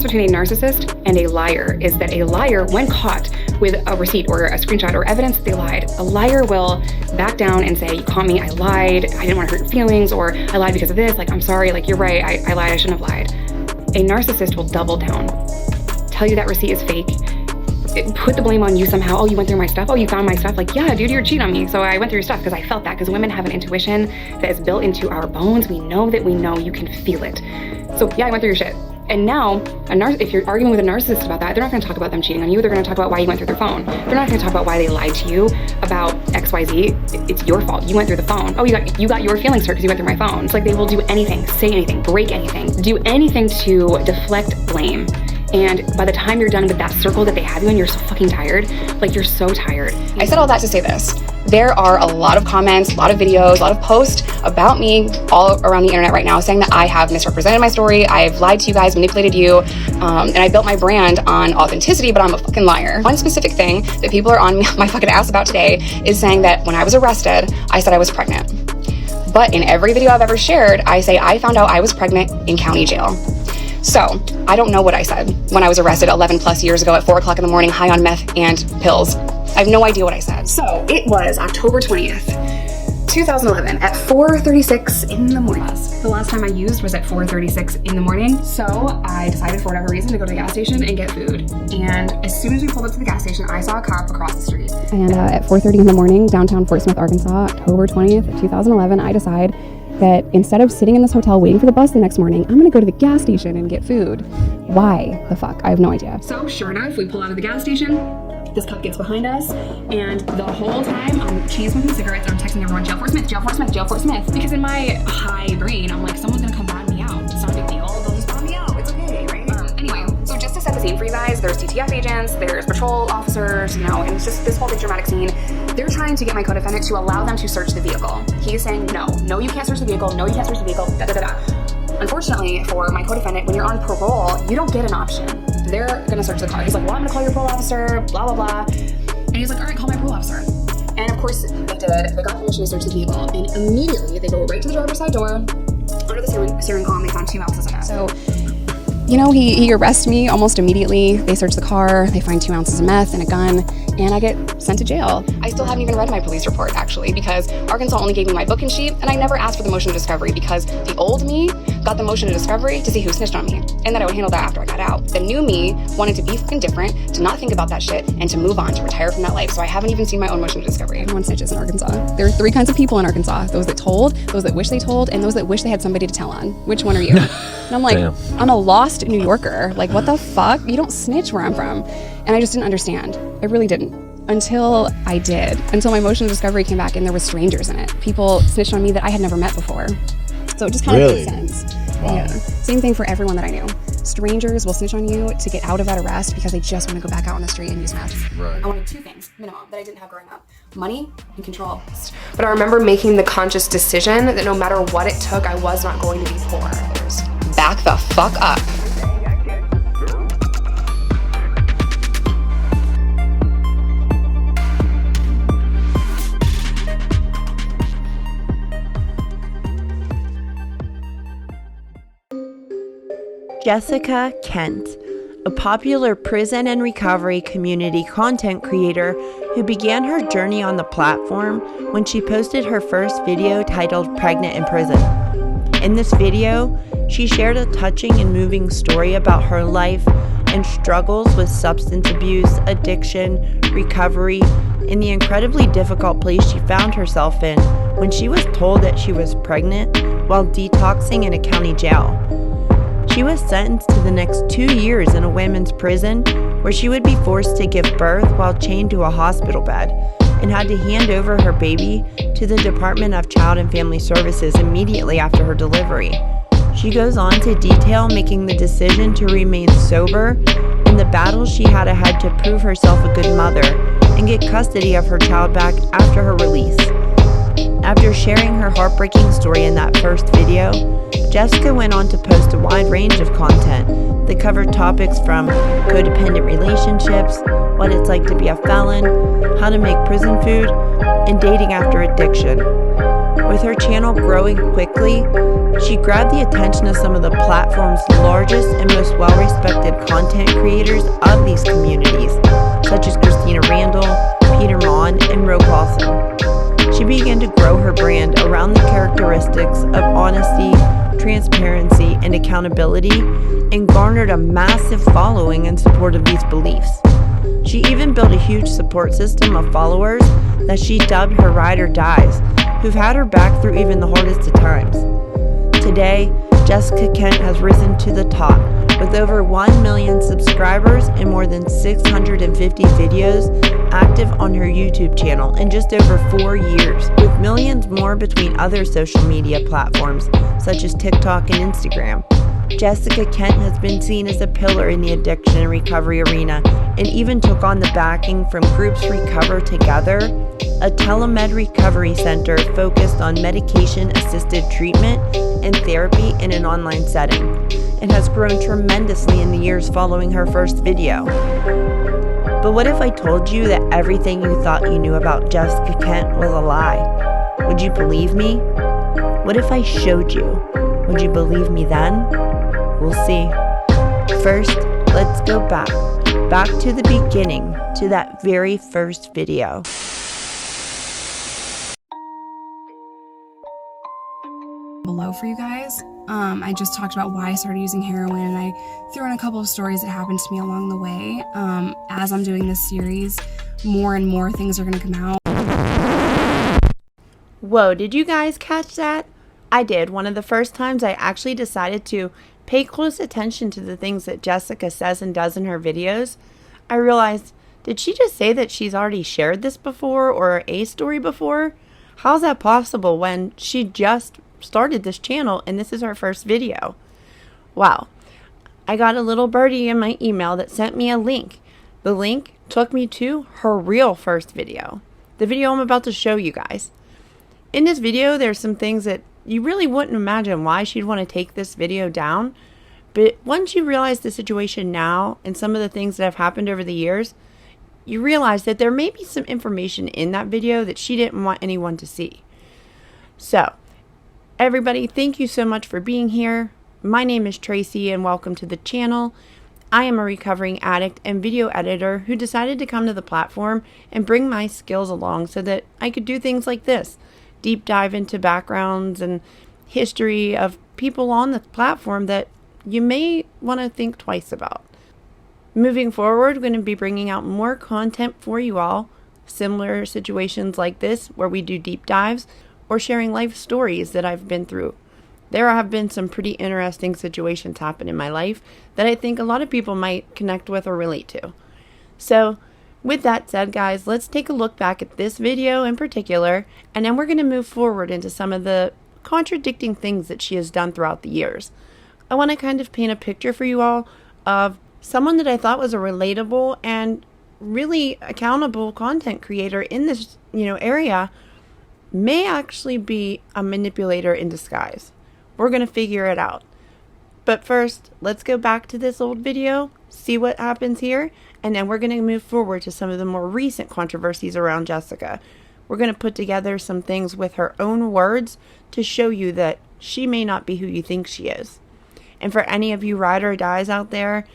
between a narcissist and a liar is that a liar, when caught with a receipt or a screenshot or evidence that they lied, a liar will back down and say, you caught me, I lied, I didn't want to hurt your feelings, or I lied because of this, like, I'm sorry, like, you're right, I lied, I shouldn't have lied. A narcissist will double down, tell you that receipt is fake, put the blame on you somehow. Oh, you went through my stuff? Oh, you found my stuff? Like, yeah, dude, you're cheating on me. So I went through your stuff because I felt that, because women have an intuition that is built into our bones. We know that we know, you can feel it. So yeah, I went through your shit. And now, if you're arguing with a narcissist about that, they're not gonna talk about them cheating on you. They're gonna talk about why you went through their phone. They're not gonna talk about why they lied to you about XYZ. It's your fault. You went through the phone. Oh, you got your feelings hurt because you went through my phone. It's like they will do anything, say anything, break anything, do anything to deflect blame. And by the time you're done with that circle that they have you in, you're so fucking tired. Like, you're so tired. I said all that to say this. There are a lot of comments, a lot of videos, a lot of posts about me all around the internet right now saying that I have misrepresented my story, I've lied to you guys, manipulated you, and I built my brand on authenticity, but I'm a fucking liar. One specific thing that people are on my fucking ass about today is saying that when I was arrested, I said I was pregnant. But in every video I've ever shared, I say I found out I was pregnant in county jail. So, I don't know what I said when I was arrested 11 plus years ago at 4 o'clock in the morning, high on meth and pills. I have no idea what I said. So, it was October 20th, 2011 at 4:36 in the morning. The last time I used was at 4:36 in the morning. So, I decided for whatever reason to go to the gas station and get food. And as soon as we pulled up to the gas station, I saw a cop across the street. And at 4:30 in the morning, downtown Fort Smith, Arkansas, October 20th, 2011, I decide that instead of sitting in this hotel waiting for the bus the next morning, I'm gonna go to the gas station and get food. Why the fuck? I have no idea. So sure enough, we pull out of the gas station, this cop gets behind us, and the whole time I'm chain smoking cigarettes and I'm texting everyone, jail Fort Smith, jail Fort Smith, jail Fort Smith. Because in my high brain, I'm like, someone's gonna come bond me out. It's not a big deal, they'll just bond me out, it's okay, right? Anyway, so just to set the scene for you guys, there's TTF agents, there's patrol officers, you know, and it's just this whole big dramatic scene. They're trying to get my co-defendant to allow them to search the vehicle. He's saying, no, you can't search the vehicle, no, you can't search the vehicle, da da da da. Unfortunately, for my co-defendant, when you're on parole, you don't get an option. They're gonna search the car. He's like, well, I'm gonna call your parole officer, blah, blah, blah. And he's like, all right, call my parole officer. And of course, they did. They got permission to search the vehicle. And immediately, they go right to the driver's side door, under the steering column, they found 2 ounces of meth. So, you know, he arrests me almost immediately. They search the car, they find 2 ounces of meth and a gun, and I get sent to jail. I still haven't even read my police report, actually, because Arkansas only gave me my book and sheet, and I never asked for the motion of discovery because the old me got the motion of discovery to see who snitched on me, and that I would handle that after I got out. The new me wanted to be fucking different, to not think about that shit, and to move on, to retire from that life, so I haven't even seen my own motion of discovery. Everyone snitches in Arkansas. There are 3 kinds of people in Arkansas: those that told, those that wish they told, and those that wish they had somebody to tell on. Which one are you? And I'm like, damn. I'm a lost New Yorker. Like, what the fuck? You don't snitch where I'm from. And I just didn't understand. I really didn't. Until I did. Until my motion of discovery came back and there was strangers in it. People snitched on me that I had never met before. So it just kind of made sense. Wow. Yeah. Same thing for everyone that I knew. Strangers will snitch on you to get out of that arrest because they just want to go back out on the street and use meth. Right. I wanted 2 things, minimum, that I didn't have growing up. Money and control. But I remember making the conscious decision that no matter what it took, I was not going to be poor. Back the fuck up. Jessica Kent, a popular prison and recovery community content creator who began her journey on the platform when she posted her first video titled Pregnant in Prison. In this video, she shared a touching and moving story about her life and struggles with substance abuse, addiction, recovery, and the incredibly difficult place she found herself in when she was told that she was pregnant while detoxing in a county jail. She was sentenced to the next 2 years in a women's prison where she would be forced to give birth while chained to a hospital bed and had to hand over her baby to the Department of Child and Family Services immediately after her delivery. She goes on to detail making the decision to remain sober and the battles she had ahead to prove herself a good mother and get custody of her child back after her release. After sharing her heartbreaking story in that first video, Jessica went on to post a wide range of content that covered topics from codependent relationships, what it's like to be a felon, how to make prison food, and dating after addiction. With her channel growing quickly, she grabbed the attention of some of the platform's largest and most well-respected content creators of these communities, such as Christina Randall, Peter Mon, and Ro Clausen. She began to grow her brand around the characteristics of honesty, transparency, and accountability, and garnered a massive following in support of these beliefs. She even built a huge support system of followers that she dubbed her ride or dies, who've had her back through even the hardest of times. Today, Jessica Kent has risen to the top with over 1 million subscribers and more than 650 videos active on her YouTube channel in just over 4 years, with millions more between other social media platforms such as TikTok and Instagram. Jessica Kent has been seen as a pillar in the addiction and recovery arena and even took on the backing from Groups Recover Together, a telemed recovery center focused on medication-assisted treatment and therapy in an online setting, and has grown tremendously in the years following her first video. But what if I told you that everything you thought you knew about Jessica Kent was a lie? Would you believe me? What if I showed you? Would you believe me then? We'll see. First, let's go back to the beginning, to that very first video. Below for you guys. I just talked about why I started using heroin, and I threw in a couple of stories that happened to me along the way. As I'm doing this series, more and more things are going to come out. Whoa, did you guys catch that? I did. One of the first times I actually decided to pay close attention to the things that Jessica says and does in her videos, I realized, did she just say that she's already shared this before or a story before? How's that possible when she just started this channel and this is her first video? Wow. I got a little birdie in my email that sent me a link. The link took me to her real first video, the video I'm about to show you guys. In this video, there's some things that you really wouldn't imagine why she'd want to take this video down. But once you realize the situation now and some of the things that have happened over the years, you realize that there may be some information in that video that she didn't want anyone to see. So, everybody, thank you so much for being here. My name is Tracie and welcome to the channel. I am a recovering addict and video editor who decided to come to the platform and bring my skills along so that I could do things like this. Deep dive into backgrounds and history of people on the platform that you may want to think twice about. Moving forward, we're going to be bringing out more content for you all, similar situations like this where we do deep dives or sharing life stories that I've been through. There have been some pretty interesting situations happen in my life that I think a lot of people might connect with or relate to. So, with that said, guys, let's take a look back at this video in particular, and then we're going to move forward into some of the contradicting things that she has done throughout the years. I want to kind of paint a picture for you all of someone that I thought was a relatable and really accountable content creator in this, area may actually be a manipulator in disguise. We're going to figure it out. But first, let's go back to this old video, see what happens here, and then we're going to move forward to some of the more recent controversies around Jessica. We're going to put together some things with her own words to show you that she may not be who you think she is. And for any of you ride or dies out there,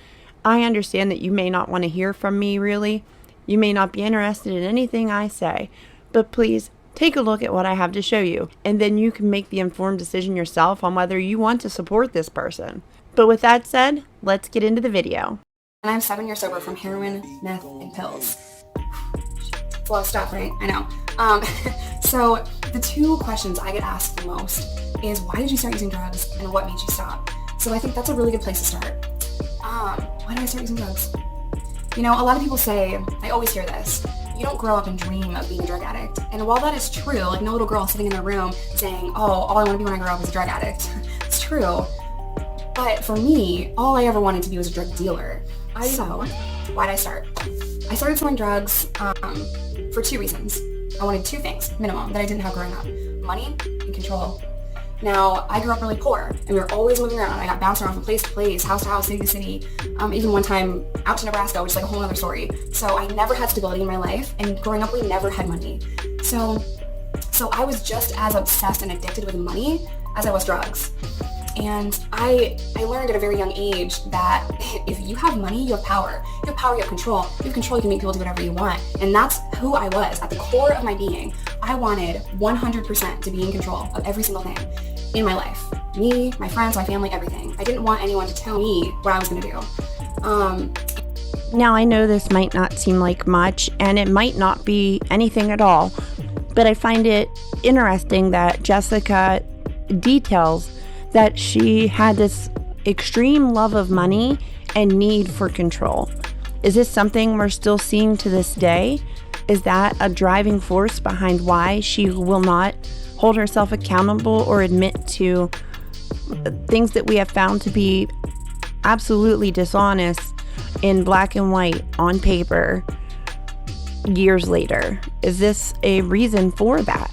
I understand that you may not want to hear from me really. You may not be interested in anything I say, but please take a look at what I have to show you, and then you can make the informed decision yourself on whether you want to support this person. But with that said, let's get into the video. And I'm 7 years sober from heroin, meth, and pills. It's a lot of stuff, right? I know. So the two questions I get asked the most is, why did you start using drugs and what made you stop? So I think that's a really good place to start. Why did I start using drugs? A lot of people say, I always hear this, you don't grow up and dream of being a drug addict. And while that is true, like no little girl sitting in their room saying, oh, all I want to be when I grow up is a drug addict. It's true. But for me, all I ever wanted to be was a drug dealer. So, why did I start? I started selling drugs for two reasons. I wanted two things, minimum, that I didn't have growing up. Money and control. Now, I grew up really poor, and we were always moving around. I got bounced around from place to place, house to house, city to city, even one time out to Nebraska, which is like a whole other story. So I never had stability in my life, and growing up, we never had money. So So I was just as obsessed and addicted with money as I was drugs. And I learned at a very young age that if you have money, you have power. You have power, you have control. You have control, you can make people do whatever you want. And that's who I was at the core of my being. I wanted 100% to be in control of every single thing in my life. Me, my friends, my family, everything. I didn't want anyone to tell me what I was gonna do. Now, I know this might not seem like much, and it might not be anything at all, but I find it interesting that Jessica details that she had this extreme love of money and need for control. Is this something we're still seeing to this day? Is that a driving force behind why she will not hold herself accountable or admit to things that we have found to be absolutely dishonest in black and white on paper years later? Is this a reason for that?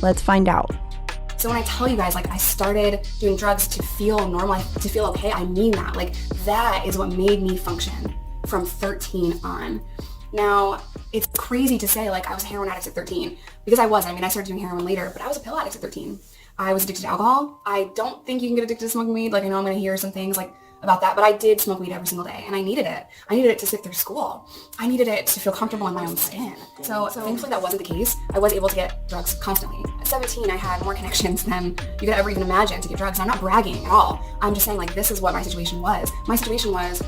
Let's find out. So when I tell you guys, like, I started doing drugs to feel normal, to feel okay, I mean that. Like, that is what made me function from 13 on. Now, it's crazy to say, like, I was a heroin addict at 13, because I was. I mean, I started doing heroin later, but I was a pill addict at 13. I was addicted to alcohol. I don't think you can get addicted to smoking weed. Like, I know I'm gonna hear some things, like, about that, but I did smoke weed every single day, and I needed it. I needed it to sit through school. I needed it to feel comfortable in my own skin. So thankfully that wasn't the case. I was able to get drugs constantly. At 17, I had more connections than you could ever even imagine to get drugs. And I'm not bragging at all. I'm just saying, like, this is what my situation was. My situation was,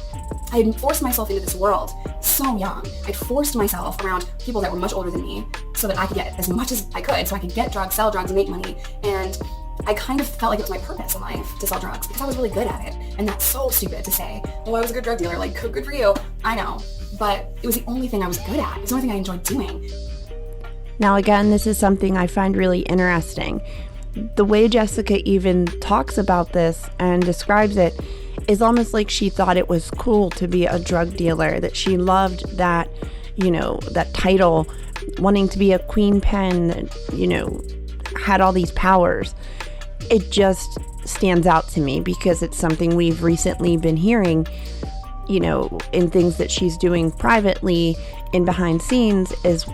I had forced myself into this world so young. I'd forced myself around people that were much older than me so that I could get as much as I could, so I could get drugs, sell drugs, and make money. And I kind of felt like it was my purpose in life to sell drugs because I was really good at it. And that's so stupid to say, oh, I was a good drug dealer. Like, good for you. I know. But it was the only thing I was good at. It was the only thing I enjoyed doing. Now, again, this is something I find really interesting. The way Jessica even talks about this and describes it is almost like she thought it was cool to be a drug dealer, that she loved that, that title, wanting to be a queen pen, that, had all these powers. It just stands out to me because it's something we've recently been hearing, in things that she's doing privately in behind scenes is,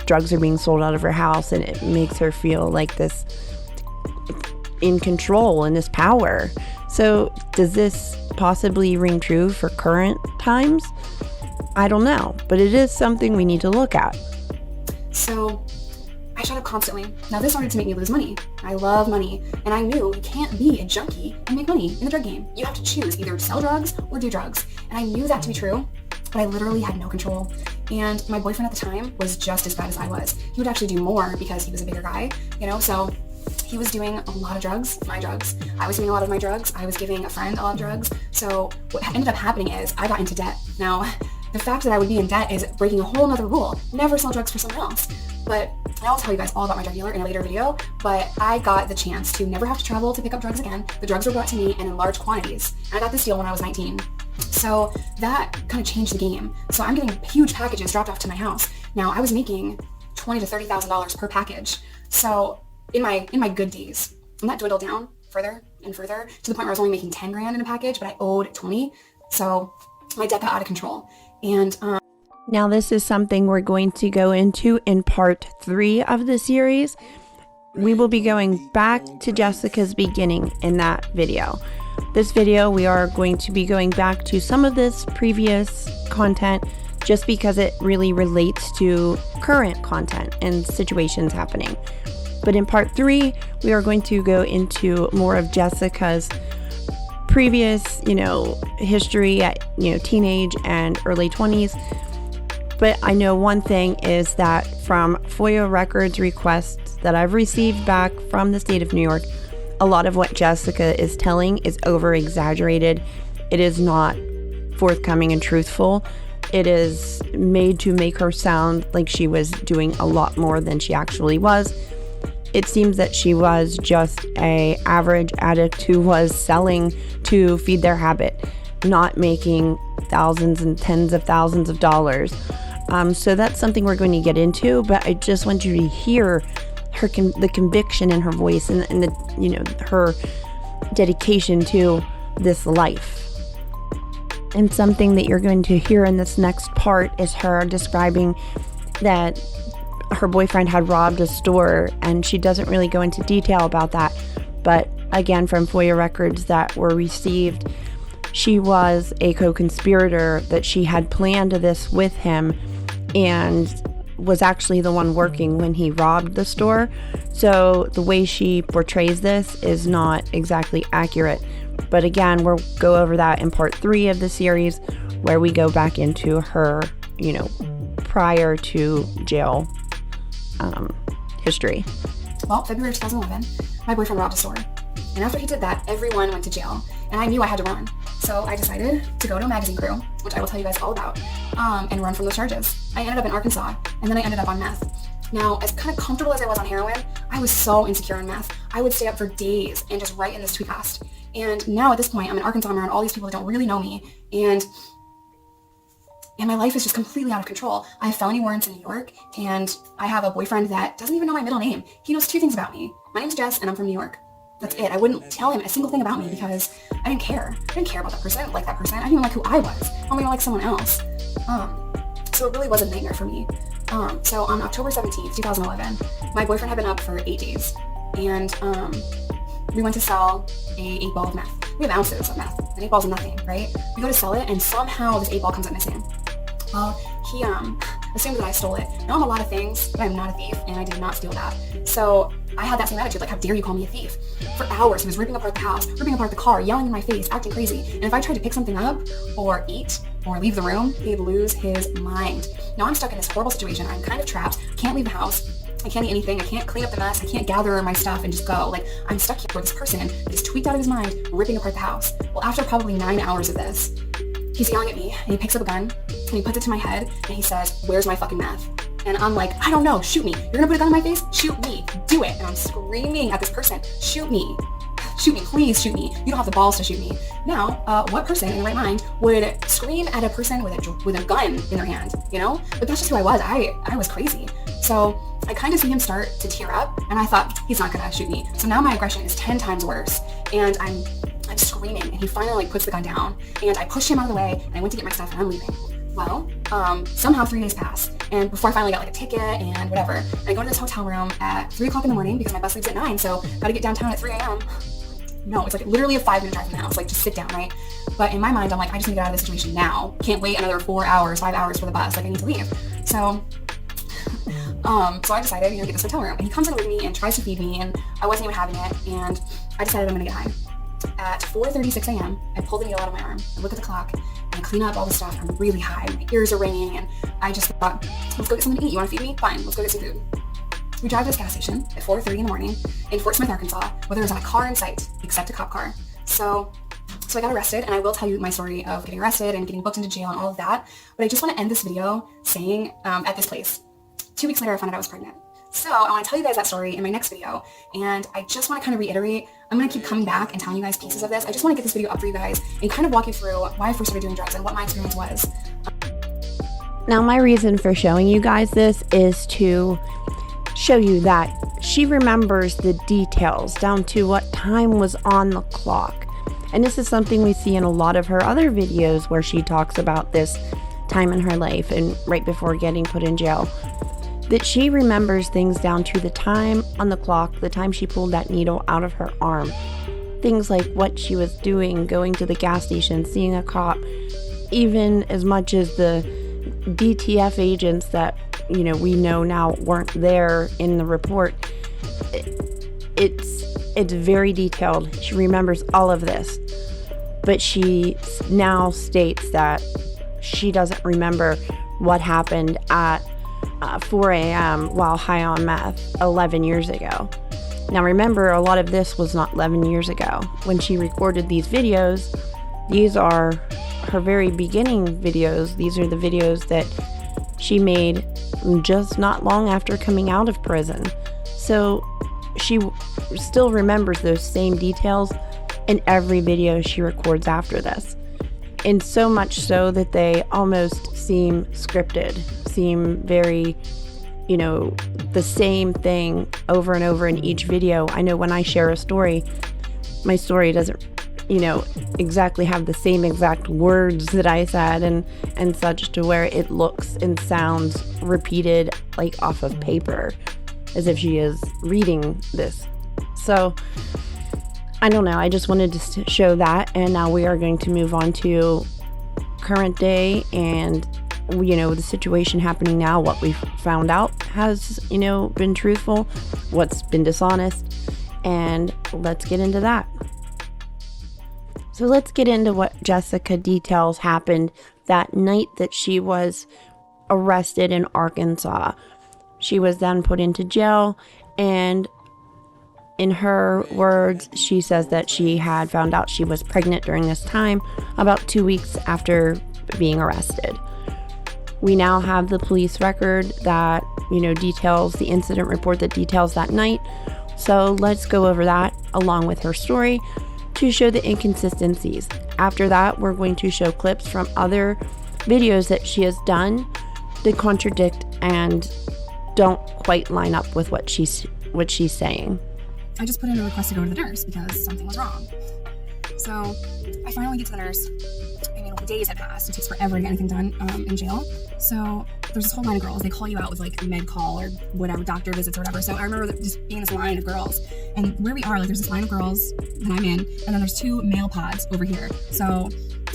drugs are being sold out of her house, and it makes her feel like this in control and this power. So does this possibly ring true for current times? I don't know, but it is something we need to look at. So I shut up constantly. Now this started to make me lose money. I love money, and I knew you can't be a junkie and make money in the drug game. You have to choose either sell drugs or do drugs. And I knew that to be true, but I literally had no control. And my boyfriend at the time was just as bad as I was. He would actually do more because he was a bigger guy, so he was doing a lot of drugs, my drugs. I was doing a lot of my drugs. I was giving a friend a lot of drugs. So what ended up happening is I got into debt. Now, the fact that I would be in debt is breaking a whole other rule. Never sell drugs for someone else. But I'll tell you guys all about my drug dealer in a later video, but I got the chance to never have to travel to pick up drugs again. The drugs were brought to me and in large quantities. And I got this deal when I was 19. So that kind of changed the game. So I'm getting huge packages dropped off to my house. Now I was making $20,000 to $30,000 per package. So in my good days, and that dwindled down further and further to the point where I was only making 10 grand in a package, but I owed 20. So my debt got out of control. And now this is something we're going to go into in part 3 of the series. We will be going back to Jessica's beginning in that video. This video, we are going to be going back to some of this previous content just because it really relates to current content and situations happening. But in part 3, we are going to go into more of Jessica's previous, history at, teenage and early 20s. But I know one thing is that from FOIA records requests that I've received back from the state of New York, a lot of what Jessica is telling is over-exaggerated. It is not forthcoming and truthful. It is made to make her sound like she was doing a lot more than she actually was. It seems that she was just an average addict who was selling to feed their habit, not making thousands and tens of thousands of dollars. So that's something we're going to get into, but I just want you to hear the conviction in her voice and the her dedication to this life. And something that you're going to hear in this next part is her describing that her boyfriend had robbed a store, and she doesn't really go into detail about that. But again, from FOIA records that were received, she was a co-conspirator, that she had planned this with him and was actually the one working when he robbed the store. So the way she portrays this is not exactly accurate. But again, we'll go over that in part 3 of the series, where we go back into her, prior to jail history. Well, February 2011, my boyfriend robbed a store. And after he did that, everyone went to jail. And I knew I had to run. So I decided to go to a magazine crew, which I will tell you guys all about, and run from those charges. I ended up in Arkansas, and then I ended up on meth. Now, as kind of comfortable as I was on heroin, I was so insecure on meth. I would stay up for days and just write in this tweet cast. And now at this point, I'm in Arkansas, I'm around all these people that don't really know me, and my life is just completely out of control. I have felony warrants in New York, and I have a boyfriend that doesn't even know my middle name. He knows 2 things about me. My name's Jess, and I'm from New York. That's it. I wouldn't tell him a single thing about me because I didn't care. I didn't care about that person. I didn't like that person. I didn't even like who I was. I don't even like someone else. So it really was a nightmare for me. So on October 17th, 2011, my boyfriend had been up for 8 days, and we went to sell a 8-ball of meth. We have ounces of meth, and 8 balls of nothing, right? We go to sell it, and somehow this 8-ball comes up missing. Well, he assumed that I stole it. Now I'm a lot of things, but I'm not a thief, and I did not steal that. So I had that same attitude, like, how dare you call me a thief? For hours, he was ripping apart the house, ripping apart the car, yelling in my face, acting crazy. And if I tried to pick something up, or eat, or leave the room, he'd lose his mind. Now I'm stuck in this horrible situation. I'm kind of trapped. I can't leave the house. I can't eat anything. I can't clean up the mess. I can't gather my stuff and just go. Like, I'm stuck here with this person that is tweaked out of his mind, ripping apart the house. Well, after probably 9 hours of this, he's yelling at me, and he picks up a gun, and he puts it to my head, and he says, "Where's my fucking meth?" And I'm like, I don't know, shoot me. You're gonna put a gun in my face? Shoot me, do it. And I'm screaming at this person, shoot me, please shoot me. You don't have the balls to shoot me. Now, what person in their right mind would scream at a person with a gun in their hand, But that's just who I was. I was crazy. So I kind of see him start to tear up, and I thought, he's not gonna shoot me. So now my aggression is 10 times worse, and I'm screaming, and he finally puts the gun down, and I push him out of the way, and I went to get my stuff, and I'm leaving. Well, somehow 3 days pass, and before I finally got a ticket and whatever, I go to this hotel room at 3 o'clock in the morning because my bus leaves at 9, so gotta get downtown at 3 a.m. No, it's like literally a 5-minute drive from the house, like just sit down, right? But in my mind, I'm like, I just need to get out of this situation now. Can't wait another 4 hours, 5 hours for the bus, like I need to leave. So I decided, get this hotel room, and he comes in with me and tries to feed me, and I wasn't even having it, and I decided I'm gonna get high. At 4:36 a.m., I pull the needle out of my arm, I look at the clock, and I clean up all the stuff. I'm really high, my ears are ringing, and I just thought, let's go get something to eat. You want to feed me? Fine, let's go get some food. We drive to this gas station at 4:30 in the morning in Fort Smith, Arkansas, where there was not a car in sight except a cop car. So I got arrested, and I will tell you my story of getting arrested and getting booked into jail and all of that, but I just want to end this video saying, at this place, 2 weeks later I found out I was pregnant. So I want to tell you guys that story in my next video, and I just want to kind of reiterate, I'm going to keep coming back and telling you guys pieces of this. I just want to get this video up for you guys and kind of walk you through why I first started doing drugs and what my experience was. Now, my reason for showing you guys this is to show you that she remembers the details down to what time was on the clock. And this is something we see in a lot of her other videos where she talks about this time in her life and right before getting put in jail, that she remembers things down to the time on the clock, the time she pulled that needle out of her arm. Things like what she was doing, going to the gas station, seeing a cop, even as much as the DTF agents that, we know now weren't there in the report. It's very detailed. She remembers all of this, but she now states that she doesn't remember what happened at 4 a.m. while high on meth 11 years ago. Now remember, a lot of this was not 11 years ago. When she recorded these videos, these are her very beginning videos. These are the videos that she made just not long after coming out of prison. So she still remembers those same details in every video she records after this. And so much so that they almost seem scripted, seem very, the same thing over and over in each video. I know when I share a story, my story doesn't exactly have the same exact words that I said and such, to where it looks and sounds repeated like off of paper, as if she is reading this. So I don't know. I just wanted to show that. And now we are going to move on to current day and, the situation happening now. What we've found out has, been truthful, what's been dishonest. And let's get into that. So let's get into what Jessica details happened that night that she was arrested in Arkansas. She was then put into jail, and in her words, she says that she had found out she was pregnant during this time, about 2 weeks after being arrested. We now have the police record that, details the incident report that details that night. So let's go over that along with her story to show the inconsistencies. After that, we're going to show clips from other videos that she has done that contradict and don't quite line up with what she's saying. I just put in a request to go to the nurse because something was wrong. So I finally get to the nurse. Days had passed. It takes forever to get anything done in jail. So there's this whole line of girls. They call you out with like med call or whatever, doctor visits or whatever. So I remember just being in this line of girls, and where we are, like there's this line of girls that I'm in, and then there's 2 male pods over here. So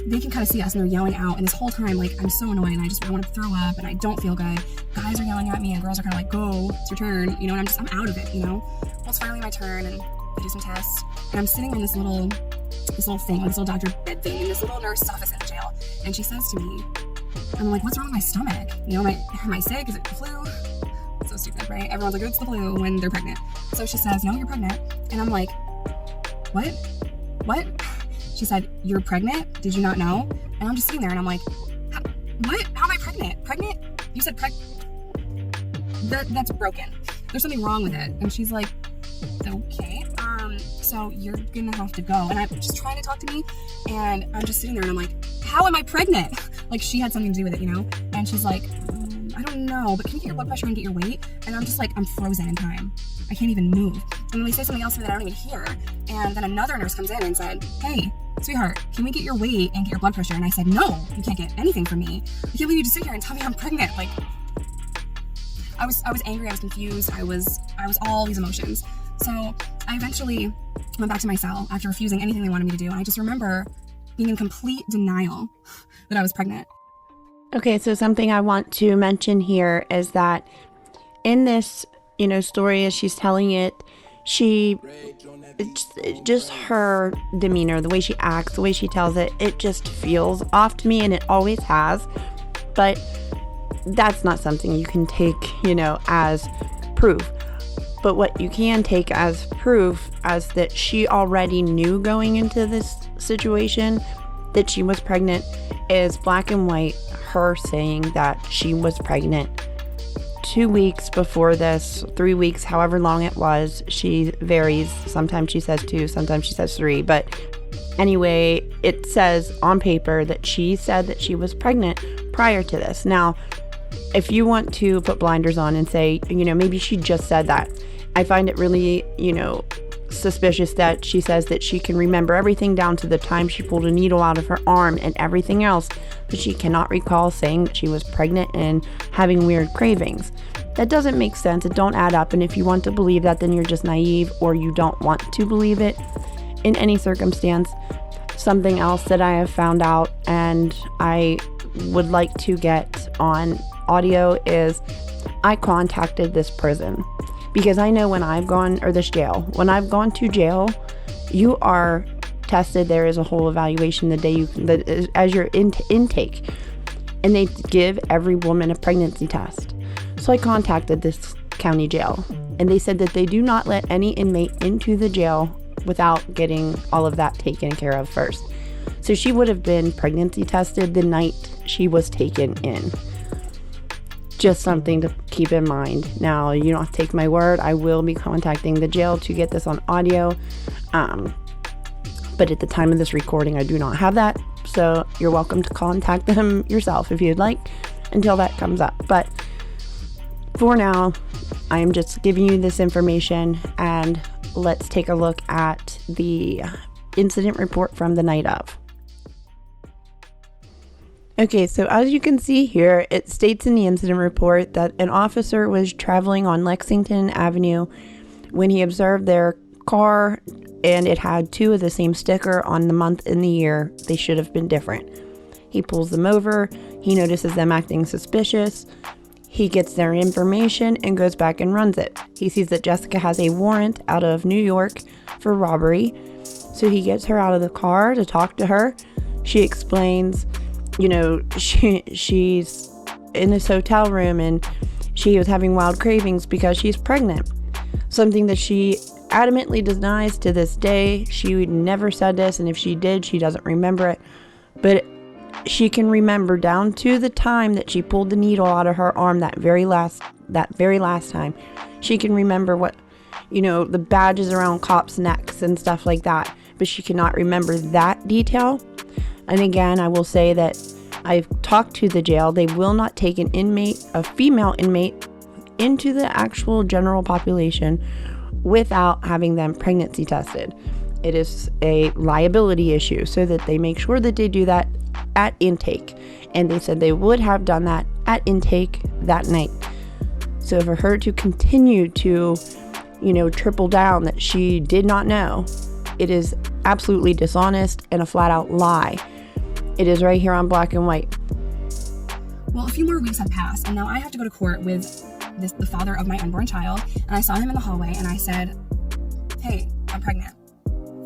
they can kind of see us, and they're yelling out. And this whole time, like, I'm so annoyed, and I want to throw up, and I don't feel good. Guys are yelling at me, and girls are kind of like, go, it's your turn, and I'm out of it, Well, it's finally my turn, and I do some tests, and I'm sitting in this little thing, this little doctor bed thing, in this little nurse's office in the jail, and she says to me, I'm like, what's wrong with my stomach? Am I sick? Is it the flu? It's so stupid, right? Everyone's like, it's the flu when they're pregnant. So she says, no, you're pregnant. And I'm like, what? She said, you're pregnant? Did you not know? And I'm just sitting there and I'm like, what? How am I pregnant? Pregnant? You said that's broken. There's something wrong with it. And she's like, okay, so you're gonna have to go. And I'm just trying to talk to me, and I'm just sitting there and I'm like, how am I pregnant? Like she had something to do with it, And she's like, I don't know, but can you get your blood pressure and get your weight? And I'm just like, I'm frozen in time. I can't even move. And then they say something else to me that I don't even hear. And then another nurse comes in and said, hey, sweetheart, can we get your weight and get your blood pressure? And I said, no, you can't get anything from me. I can't believe you just sit here and tell me I'm pregnant. Like, I was angry, I was confused, I was all these emotions. So I eventually went back to my cell after refusing anything they wanted me to do. And I just remember being in complete denial that I was pregnant. Okay, so something I want to mention here is that in this, story as she's telling it, it's just her demeanor, the way she acts, the way she tells it, it just feels off to me, and it always has. But that's not something you can take, as proof. But what you can take as proof as that she already knew going into this situation that she was pregnant is black and white, her saying that she was pregnant 2 weeks before this, 3 weeks, however long it was. She varies. Sometimes she says 2, sometimes she says 3. But anyway, it says on paper that she said that she was pregnant prior to this. Now, if you want to put blinders on and say, maybe she just said that, I find it really, suspicious that she says that she can remember everything down to the time she pulled a needle out of her arm and everything else, but she cannot recall saying that she was pregnant and having weird cravings. That doesn't make sense. It don't add up. And if you want to believe that, then you're just naive, or you don't want to believe it in any circumstance. Something else that I have found out and I would like to get on audio is I contacted this prison, because I know when I've gone, or this jail, when I've gone to jail, you are tested. There is a whole evaluation the day as your intake, and they give every woman a pregnancy test. So I contacted this county jail, and they said that they do not let any inmate into the jail without getting all of that taken care of first. So she would have been pregnancy tested the night she was taken in. Just something to keep in mind. Now, you don't have to take my word. I will be contacting the jail to get this on audio. But at the time of this recording, I do not have that. So you're welcome to contact them yourself if you'd like until that comes up. But for now, I am just giving you this information, and let's take a look at the incident report from the night of. Okay, so as you can see here, it states in the incident report that an officer was traveling on Lexington Avenue when he observed their car and it had 2 of the same sticker on the month and the year. They should have been different. He pulls them over. He notices them acting suspicious. He gets their information and goes back and runs it. He sees that Jessica has a warrant out of New York for robbery. So he gets her out of the car to talk to her. She explains, she's in this hotel room and she was having wild cravings because she's pregnant. Something that she adamantly denies to this day. She never said this, and if she did, she doesn't remember it. But she can remember down to the time that she pulled the needle out of her arm that very last time. She can remember what, the badges around cops' necks and stuff like that. But she cannot remember that detail. And again, I will say that I've talked to the jail. They will not take a female inmate, into the actual general population without having them pregnancy tested. It is a liability issue, so that they make sure that they do that at intake. And they said they would have done that at intake that night. So for her to continue to, triple down that she did not know, it is absolutely dishonest and a flat out lie. It is right here on black and white. Well, a few more weeks have passed, and now I have to go to court with the father of my unborn child, and I saw him in the hallway, and I said, "Hey, I'm pregnant."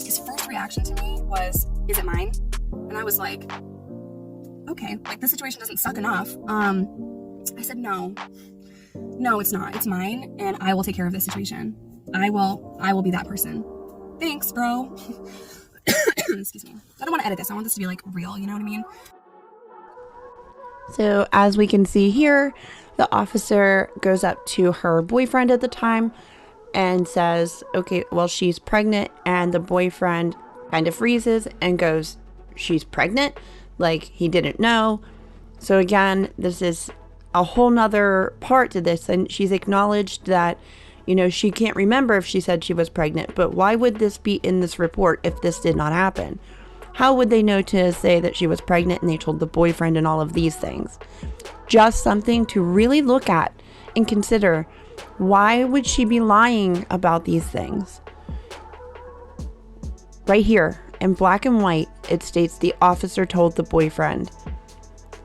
His first reaction to me was, "Is it mine?" And I was like, "Okay, this situation doesn't suck enough." I said, "No, it's not. It's mine, and I will take care of this situation. I will be that person. Thanks, bro." Excuse me. I don't want to edit this. I want this to be real. You know what I mean? So as we can see here, the officer goes up to her boyfriend at the time and says, okay, well, she's pregnant. And the boyfriend kind of freezes and goes, "She's pregnant?" Like he didn't know. So again, this is a whole nother part to this. And she's acknowledged that, she can't remember if she said she was pregnant. But why would this be in this report if this did not happen? How would they know to say that she was pregnant and they told the boyfriend and all of these things? Just something to really look at and consider. Why would she be lying about these things? Right here in black and white, it states the officer told the boyfriend.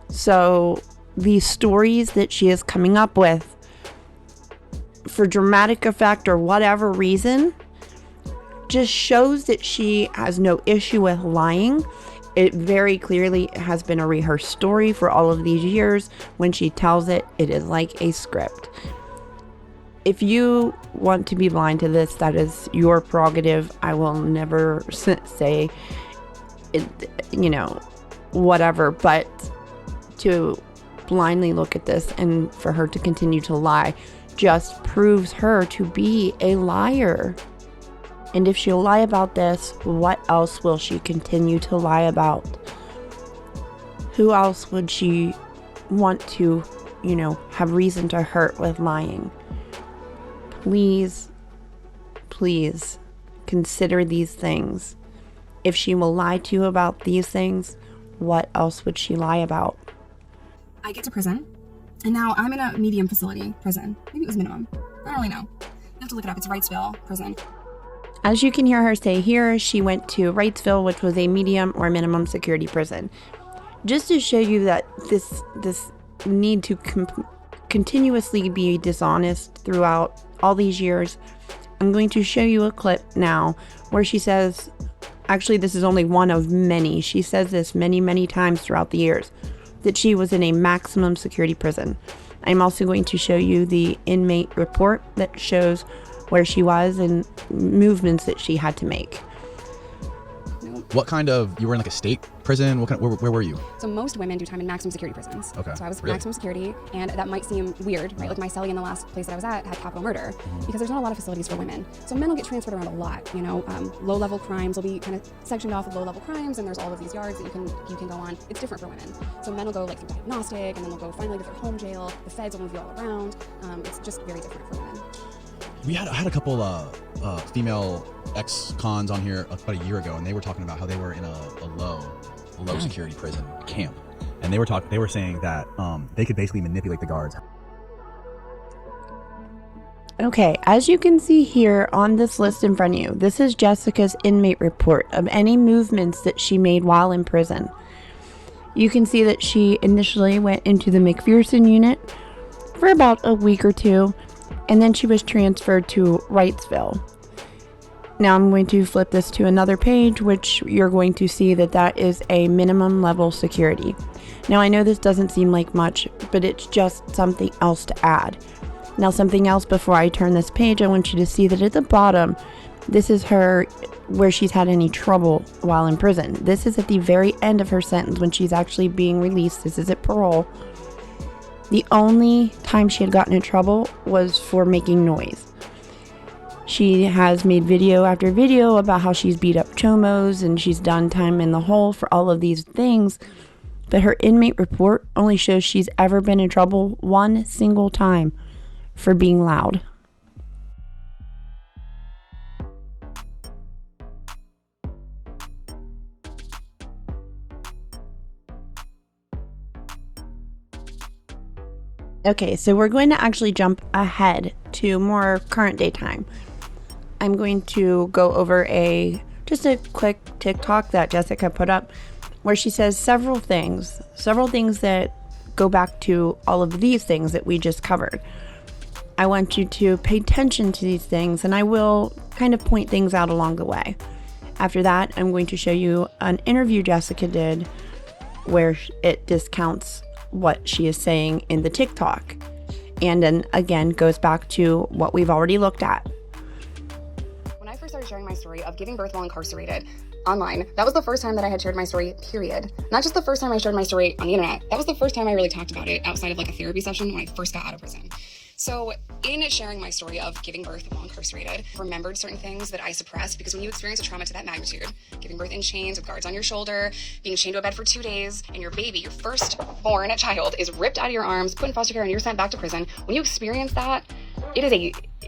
So these stories that she is coming up with for dramatic effect or whatever reason just shows that she has no issue with lying. It very clearly has been a rehearsed story for all of these years. When she tells it, it is like a script. If you want to be blind to this, that is your prerogative. I will never say, whatever, but to blindly look at this and for her to continue to lie just proves her to be a liar. And if she'll lie about this, what else will she continue to lie about? Who else would she want to, have reason to hurt with lying? Please consider these things. If she will lie to you about these things, what else would she lie about? I get to prison, and now I'm in a medium facility prison. Maybe it was minimum. I don't really know. You have to look it up. It's Wrightsville prison. As you can hear her say here, she went to Wrightsville, which was a medium or minimum security prison. Just to show you that this need to continuously be dishonest throughout all these years, I'm going to show you a clip now where she says, actually this is only one of many, she says this many, many times throughout the years, that she was in a maximum security prison. I'm also going to show you the inmate report that shows where she was and movements that she had to make. What kind of, you were in a state prison? Where were you? So most women do time in maximum security prisons. Okay. So I was Really? maximum security, and that might seem weird, right? Like my cellie in the last place that I was at had capital murder, because there's not a lot of facilities for women. So men will get transferred around a lot, low-level crimes will be kind of sectioned off of low-level crimes, and there's all of these yards that you can go on. It's different for women. So men will go through diagnostic, and then they'll go finally to their home jail. The feds will move you all around. It's just very different for women. I had a couple female ex-cons on here about a year ago, and they were talking about how they were in a low security prison camp, and they were saying that they could basically manipulate the guards. Okay, as you can see here on this list in front of you, this is Jessica's inmate report of any movements that she made while in prison. You can see that she initially went into the McPherson unit for about a week or two, and then she was transferred to Wrightsville. Now I'm going to flip this to another page, which you're going to see that is a minimum level security. Now I know this doesn't seem like much, but it's just something else to add. Now something else before I turn this page, I want you to see that at the bottom, this is her where she's had any trouble while in prison. This is at the very end of her sentence when she's actually being released. This is at parole. The only time she had gotten in trouble was for making noise. She has made video after video about how she's beat up chomos and she's done time in the hole for all of these things. But her inmate report only shows she's ever been in trouble one single time for being loud. Okay, so we're going to actually jump ahead to more current day time. I'm going to go over just a quick TikTok that Jessica put up where she says several things that go back to all of these things that we just covered. I want you to pay attention to these things, and I will kind of point things out along the way. After that, I'm going to show you an interview Jessica did where it discounts what she is saying in the TikTok. And then again, goes back to what we've already looked at. When I first started sharing my story of giving birth while incarcerated online, that was the first time that I had shared my story, period. Not just the first time I shared my story on the internet, that was the first time I really talked about it outside of like a therapy session when I first got out of prison. So in sharing my story of giving birth while incarcerated, I remembered certain things that I suppressed because when you experience a trauma to that magnitude, giving birth in chains with guards on your shoulder, being chained to a bed for 2 days, and your baby, your firstborn child, is ripped out of your arms, put in foster care, and you're sent back to prison, when you experience that,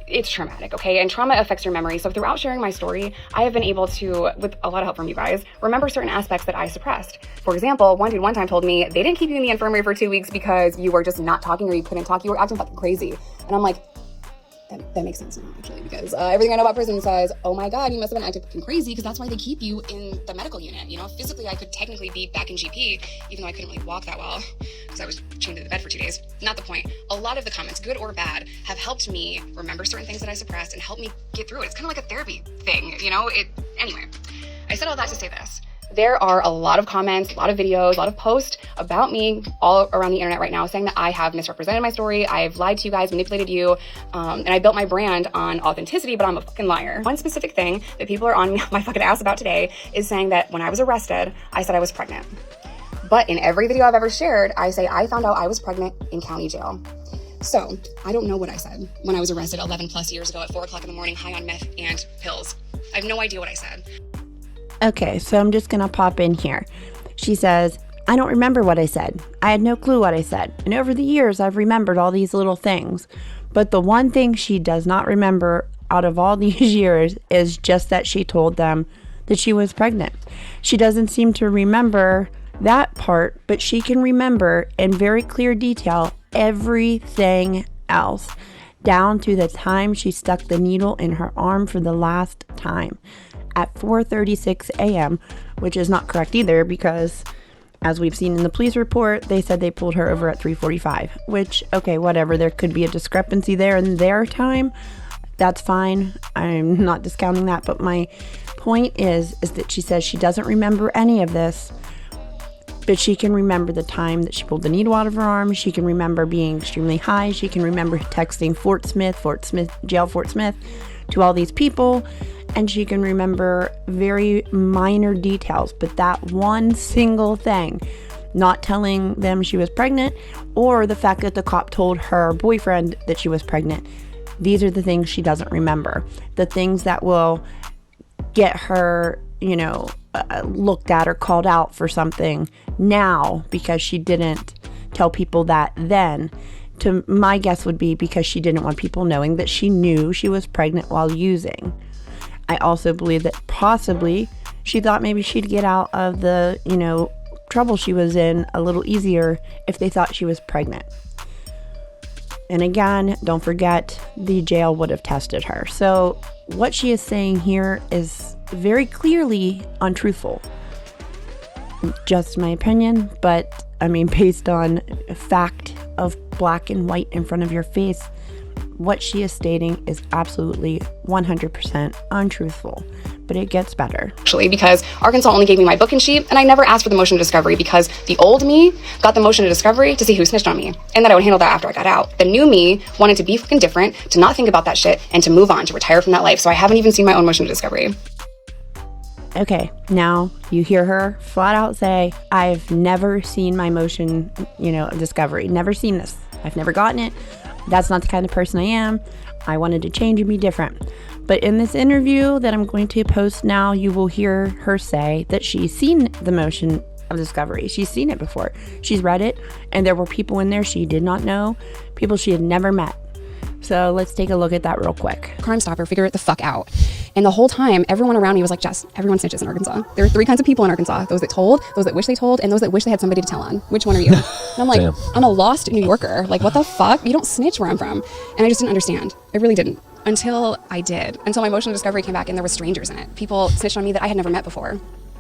it's traumatic, okay? And trauma affects your memory. So throughout sharing my story, I have been able to, with a lot of help from you guys, remember certain aspects that I suppressed. For example, one dude one time told me they didn't keep you in the infirmary for 2 weeks because you were just not talking or you couldn't talk. You were acting fucking crazy. And I'm like, that makes sense now, actually, because everything I know about prison says, oh my God, you must have been acting fucking crazy because that's why they keep you in the medical unit. You know, physically, I could technically be back in GP, even though I couldn't really walk that well because I was chained to the bed for 2 days. Not the point. A lot of the comments, good or bad, have helped me remember certain things that I suppressed and help me get through it. It's kind of like a therapy thing, you know? Anyway, I said all that to say this. There are a lot of comments, a lot of videos, a lot of posts about me all around the internet right now saying that I have misrepresented my story, I've lied to you guys, manipulated you, and I built my brand on authenticity, but I'm a fucking liar. One specific thing that people are on my fucking ass about today is saying that when I was arrested, I said I was pregnant. But in every video I've ever shared, I say I found out I was pregnant in county jail. So I don't know what I said when I was arrested 11 plus years ago at 4 o'clock in the morning, high on meth and pills. I have no idea what I said. Okay, so I'm just going to pop in here. She says, I don't remember what I said. I had no clue what I said. And over the years, I've remembered all these little things. But the one thing she does not remember out of all these years is just that she told them that she was pregnant. She doesn't seem to remember that part, but she can remember in very clear detail everything else, down to the time she stuck the needle in her arm for the last time at 4:36 a.m., which is not correct either because, as we've seen in the police report, they said they pulled her over at 3:45, which, okay, whatever. There could be a discrepancy there in their time. That's fine. I'm not discounting that. But my point is that she says she doesn't remember any of this, but she can remember the time that she pulled the needle out of her arm. She can remember being extremely high. She can remember texting Fort Smith, jail Fort Smith, to all these people. And she can remember very minor details, but that one single thing, not telling them she was pregnant, or the fact that the cop told her boyfriend that she was pregnant, these are the things she doesn't remember. The things that will get her, looked at or called out for something now because she didn't tell people that then. To my guess would be because she didn't want people knowing that she knew she was pregnant while using. I also believe that possibly she thought maybe she'd get out of the, trouble she was in a little easier if they thought she was pregnant. And again, don't forget, the jail would have tested her. So what she is saying here is very clearly untruthful. Just my opinion, but based on fact of black and white in front of your face, what she is stating is absolutely 100% untruthful. But it gets better. Actually, because Arkansas only gave me my book and sheet, and I never asked for the motion of discovery because the old me got the motion of discovery to see who snitched on me, and that I would handle that after I got out. The new me wanted to be fucking different, to not think about that shit, and to move on, to retire from that life. So I haven't even seen my own motion of discovery. Okay, now you hear her flat out say, I've never seen my motion, of discovery. Never seen this. I've never gotten it. That's not the kind of person I am. I wanted to change and be different. But in this interview that I'm going to post now, you will hear her say that she's seen the motion of discovery. She's seen it before. She's read it, and there were people in there she did not know, people she had never met. So let's take a look at that real quick. Crime Stopper, figure it the fuck out. And the whole time, everyone around me was like, Jess, everyone snitches in Arkansas. There are 3 kinds of people in Arkansas. Those that told, those that wish they told, and those that wish they had somebody to tell on. Which one are you? And I'm like, damn. I'm a lost New Yorker. Like, what the fuck? You don't snitch where I'm from. And I just didn't understand. I really didn't. Until I did. Until my motion of discovery came back and there was strangers in it. People snitched on me that I had never met before.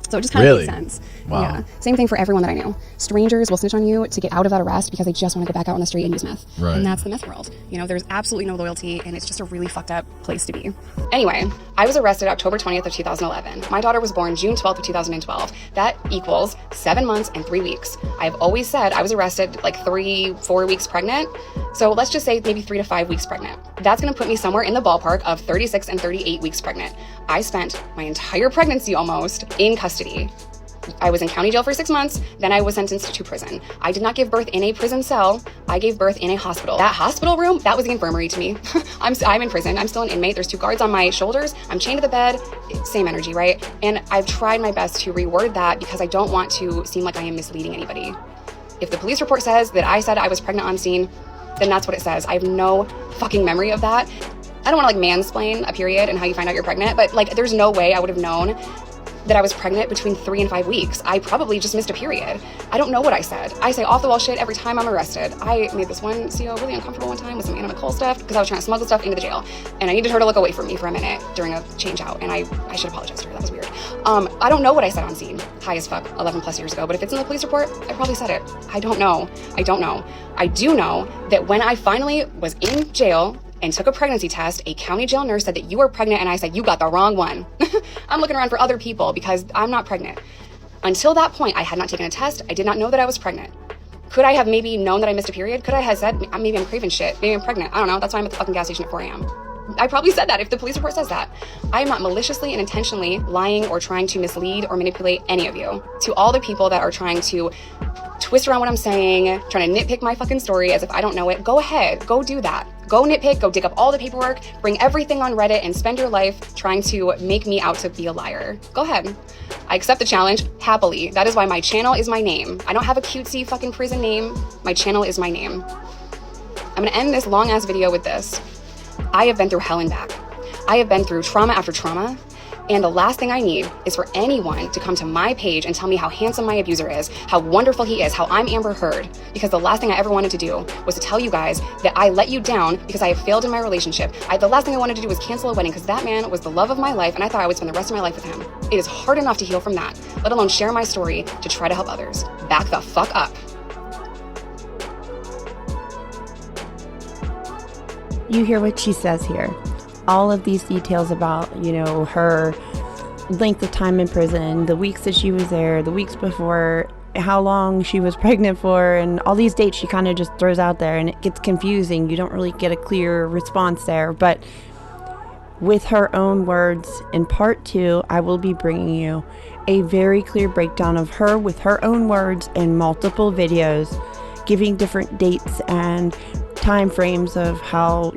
So it just kind of made sense. Wow. Yeah. Same thing for everyone that I knew. Strangers will snitch on you to get out of that arrest because they just want to go back out on the street and use meth. Right. And that's the meth world. There's absolutely no loyalty, and it's just a really fucked up place to be. Anyway, I was arrested October 20th of 2011. My daughter was born June 12th of 2012. That equals 7 months and 3 weeks. I've always said I was arrested like 3-4 weeks pregnant. So let's just say maybe 3 to 5 weeks pregnant. That's going to put me somewhere in the ballpark of 36 and 38 weeks pregnant. I spent my entire pregnancy almost in custody. I was in county jail for 6 months, then I was sentenced to prison. I did not give birth in a prison cell. I gave birth in a hospital. That hospital room, that was the infirmary to me. I'm in prison. I'm still an inmate. There's 2 guards on my shoulders. I'm chained to the bed. Same energy, right? And I've tried my best to reword that because I don't want to seem like I am misleading anybody. If the police report says that I said I was pregnant on scene, then that's what it says. I have no fucking memory of that. I don't want to mansplain a period and how you find out you're pregnant, but there's no way I would have known that I was pregnant between 3 and 5 weeks. I probably just missed a period. I don't know what I said. I say off the wall shit every time I'm arrested. I made this one CO really uncomfortable one time with some animal coal stuff because I was trying to smuggle stuff into the jail, and I needed her to look away from me for a minute during a change out, and I should apologize to her. That was weird. I don't know what I said on scene, high as fuck, 11 plus years ago, but if it's in the police report, I probably said it. I don't know. I do know that when I finally was in jail and took a pregnancy test, a county jail nurse said that you were pregnant, and I said, you got the wrong one. I'm looking around for other people because I'm not pregnant. Until that point, I had not taken a test. I did not know that I was pregnant. Could I have maybe known that I missed a period? Could I have said, maybe I'm craving shit, maybe I'm pregnant? I don't know, that's why I'm at the fucking gas station at 4 a.m. I probably said that if the police report says that. I am not maliciously and intentionally lying or trying to mislead or manipulate any of you. To all the people that are trying to twist around what I'm saying, trying to nitpick my fucking story as if I don't know it, go ahead, go do that. Go nitpick, go dig up all the paperwork, bring everything on Reddit, and spend your life trying to make me out to be a liar. Go ahead. I accept the challenge happily. That is why my channel is my name. I don't have a cutesy fucking prison name. My channel is my name. I'm gonna end this long ass video with this. I have been through hell and back. I have been through trauma after trauma, and the last thing I need is for anyone to come to my page and tell me how handsome my abuser is, how wonderful he is, how I'm Amber Heard, because the last thing I ever wanted to do was to tell you guys that I let you down because I have failed in my relationship. The last thing I wanted to do was cancel a wedding because that man was the love of my life, and I thought I would spend the rest of my life with him. It is hard enough to heal from that, let alone share my story to try to help others. Back the fuck up. You hear what she says here. All of these details about, her length of time in prison, the weeks that she was there, the weeks before, how long she was pregnant for, and all these dates she kind of just throws out there, and it gets confusing. You don't really get a clear response there. But with her own words, in part 2, I will be bringing you a very clear breakdown of her with her own words in multiple videos, giving different dates and time frames of how,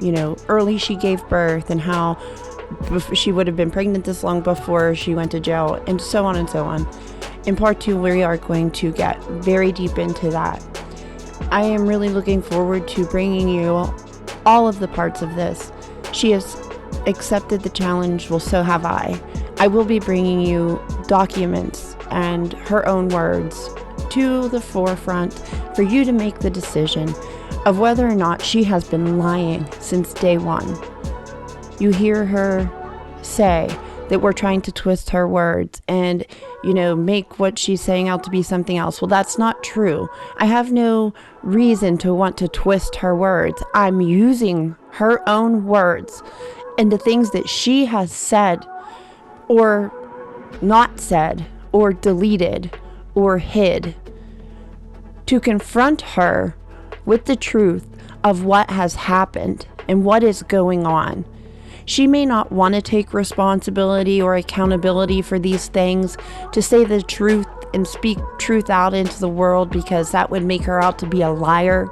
early she gave birth and how she would have been pregnant this long before she went to jail, and so on and so on. In part 2, we are going to get very deep into that. I am really looking forward to bringing you all of the parts of this. She is accepted the challenge, well, so have I. I will be bringing you documents and her own words to the forefront for you to make the decision of whether or not she has been lying since day one. You hear her say that we're trying to twist her words and, make what she's saying out to be something else. Well, that's not true. I have no reason to want to twist her words. I'm using her own words and the things that she has said or not said or deleted or hid to confront her with the truth of what has happened and what is going on. She may not want to take responsibility or accountability for these things, to say the truth and speak truth out into the world, because that would make her out to be a liar.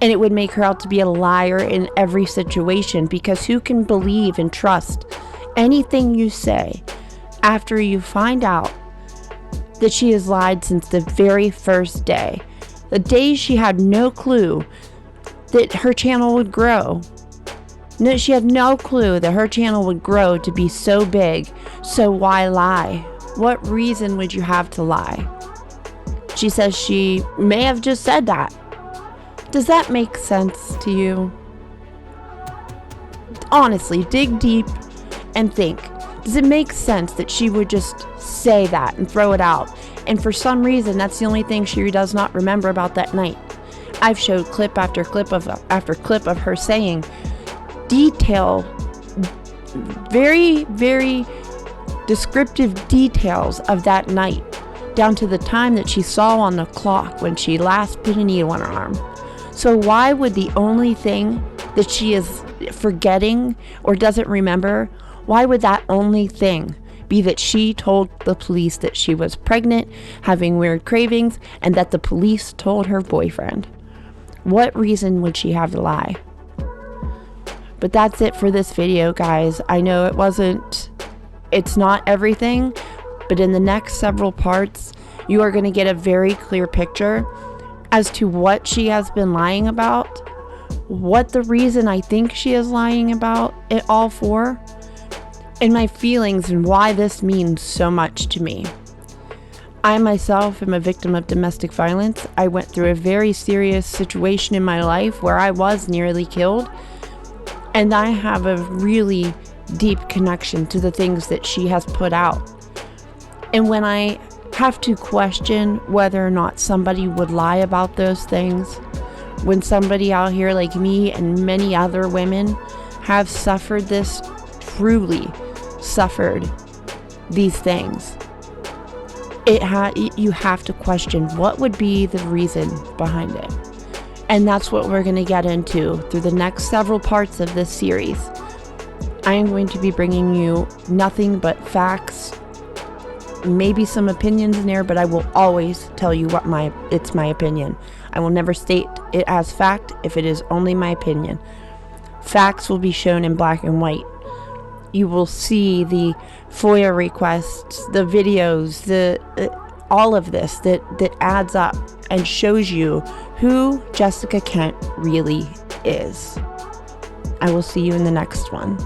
And it would make her out to be a liar in every situation, because who can believe and trust anything you say after you find out that she has lied since the very first day? The day she had no clue that her channel would grow. No, she had no clue that her channel would grow to be so big. So why lie? What reason would you have to lie? She says she may have just said that. Does that make sense to you? Honestly, dig deep and think. Does it make sense that she would just say that and throw it out? And for some reason, that's the only thing she does not remember about that night. I've showed clip after clip of her saying very, very descriptive details of that night, down to the time that she saw on the clock when she last put a needle in her arm. So why would the only thing that she is forgetting or doesn't remember, why would that only thing be that she told the police that she was pregnant, having weird cravings, and that the police told her boyfriend? What reason would she have to lie? But that's it for this video, guys. I know it's not everything, but in the next several parts, you are going to get a very clear picture as to what she has been lying about, what the reason I think she is lying about it all for, and my feelings and why this means so much to me. I myself am a victim of domestic violence. I went through a very serious situation in my life where I was nearly killed. And I have a really deep connection to the things that she has put out. And when I have to question whether or not somebody would lie about those things, when somebody out here like me and many other women have suffered this, truly suffered these things, you have to question what would be the reason behind it. And that's what we're going to get into through the next several parts of this series. I am going to be bringing you nothing but facts, maybe some opinions in there, but I will always tell you it's my opinion. I will never state it as fact if it is only my opinion. Facts will be shown in black and white. You will see the FOIA requests, the videos, all of this that adds up and shows you who Jessica Kent really is. I will see you in the next one.